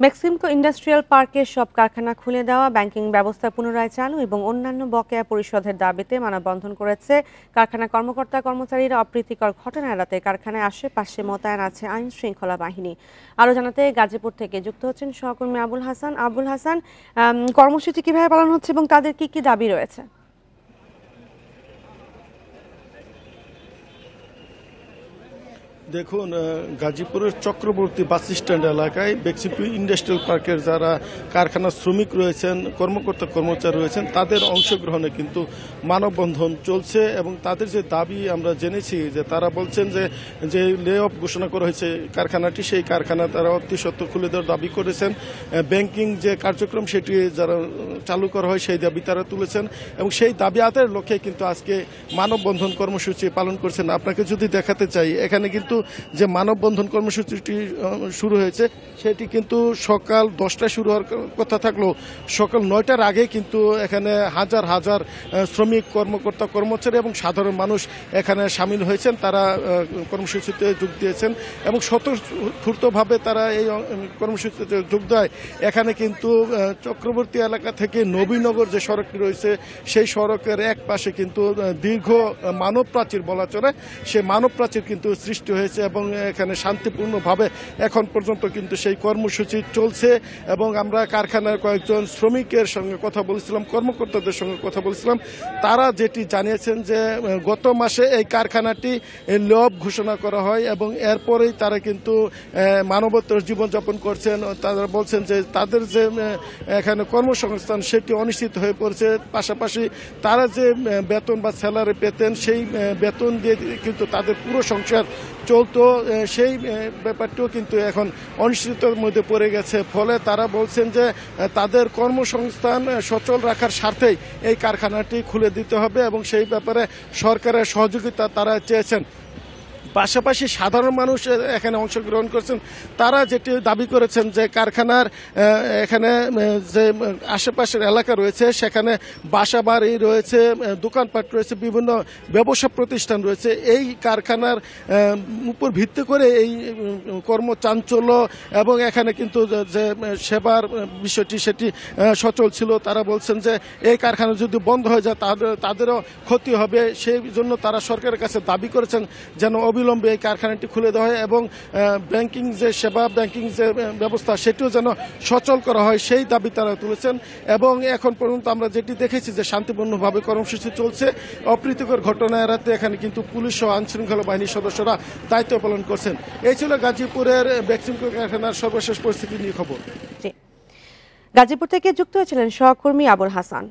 মেক্সিমকো industrial পার্কের সব কারখানা খুলে দেওয়া, ব্যাংকিং ব্যবস্থা পুনরায় চালু এবং অন্যান্য বকেয়া পরিশোধের দাবিতে মানববন্ধন করেছে কারখানা কর্মকর্তা কর্মচারীরা। অপ্রীতিকর ঘটনা এড়াতে কারখানায় আশেপাশে মোতায়েন আছে আইন শৃঙ্খলা বাহিনী। আরও জানাতে গাজীপুর থেকে যুক্ত হচ্ছেন সহকর্মী আবুল হাসান। কর্মসূচি কিভাবে পালন হচ্ছে এবং তাদের কি কি দাবি রয়েছে? দেখুন, গাজীপুরের চক্রবর্তী বাস স্ট্যান্ড এলাকায় মেক্সিমকো ইন্ডাস্ট্রিয়াল পার্কের যারা কারখানার শ্রমিক রয়েছেন, কর্মকর্তা কর্মচারী রয়েছেন, তাদের অংশগ্রহণে কিন্তু মানববন্ধন চলছে এবং তাদের যে দাবি আমরা জেনেছি যে তারা বলছেন যে লে অফ ঘোষণা করা হয়েছে কারখানাটি, সেই কারখানা তারা অতি সত্ত্বর খুলে দেওয়ার দাবি করেছেন। ব্যাংকিং যে কার্যক্রম সেটি যারা চালু করা হয় সেই দাবি তারা তুলেছেন এবং সেই দাবি আদায়ের লক্ষ্যে কিন্তু আজকে মানববন্ধন কর্মসূচি পালন করছেন। আপনাকে যদি দেখাতে চাই, এখানে কিন্তু যে মানববন্ধন কর্মসূচিটি শুরু হয়েছে সেটি কিন্তু সকাল 10টায় শুরু হওয়ার কথা থাকলেও সকাল 9টার আগে কিন্তু এখানে হাজার হাজার শ্রমিক, কর্মকর্তা কর্মচারী এবং সাধারণ মানুষ এখানে সামিল হয়েছেন। তারা কর্মসূচিতে যোগ দিয়েছেন এবং স্বতঃস্ফূর্তভাবে তারা এই কর্মসূচিতে যোগ দেয়। এখানে কিন্তু চক্রবর্তী এলাকা থেকে নবীনগর যে সড়কটি রয়েছে সেই সড়কের এক পাশে কিন্তু দীর্ঘ মানব প্রাচীর বলা চলে, সেই মানব প্রাচীর কিন্তু সৃষ্টি হয়েছে এবং এখানে শান্তিপূর্ণভাবে এখন পর্যন্ত কিন্তু সেই কর্মসূচি চলছে। এবং আমরা কারখানার কয়েকজন শ্রমিকের সঙ্গে কথা বলেছিলাম, কর্মকর্তাদের সঙ্গে কথা বলেছিলাম। তারা যেটি জানিয়েছেন যে গত মাসে এই কারখানাটি লে অফ ঘোষণা করা হয় এবং এরপরেই তারা কিন্তু মানবতার জীবনযাপন করছেন। তারা বলছেন যে তাদের যে এখানে কর্মসংস্থান সেটি অনিশ্চিত হয়ে পড়েছে। পাশাপাশি তারা যে বেতন বা স্যালারি পেতেন সেই বেতন দিয়ে কিন্তু তাদের পুরো সংসার চলতো, সেই ব্যাপারটিও কিন্তু এখন অনিশ্চিততার মধ্যে পড়ে গেছে। ফলে তারা বলছেন যে তাদের কর্মসংস্থান সচল রাখার স্বার্থেই এই কারখানাটি খুলে দিতে হবে এবং সেই ব্যাপারে সরকারের সহযোগিতা তারা চেয়েছেন। পাশাপাশি সাধারণ মানুষ এখানে অংশগ্রহণ করছেন। তারা যেটি দাবি করেছেন যে কারখানার এখানে যে আশেপাশের এলাকা রয়েছে সেখানে বাসা বাড়ি রয়েছে, দোকানপাট রয়েছে, বিভিন্ন ব্যবসা প্রতিষ্ঠান রয়েছে। এই কারখানার উপর ভিত্তি করে এই কর্মচাঞ্চল্য এবং এখানে কিন্তু যে সেবার বিষয়টি সেটি সচল ছিল। তারা বলছেন যে এই কারখানা যদি বন্ধ হয়ে যায় তাদেরও ক্ষতি হবে। সেই জন্য তারা সরকারের কাছে দাবি করেছেন যেন অবিলম্বে এই কারখানাটি খুলে দেওয়া হয় এবং ব্যাংকিং যে সেবা, ব্যাংকিং যে ব্যবস্থা সেটিও যেন সচল করা হয়, সেই দাবি তারা তুলেছেন। এবং এখন পর্যন্ত আমরা যেটি দেখেছি যে শান্তিপূর্ণভাবে কর্মসূচি চলছে। অপ্রীতিকর ঘটনা এড়াতে এখানে কিন্তু পুলিশ ও আইনশৃঙ্খলা বাহিনীর সদস্যরা দায়িত্ব পালন করছেন। এই ছিল গাজীপুরের মেক্সিমকো কারখানার সর্বশেষ পরিস্থিতি নিয়ে খবর। গাজীপুর থেকে যুক্ত হয়েছিলেন সহকর্মী আবুল হাসান।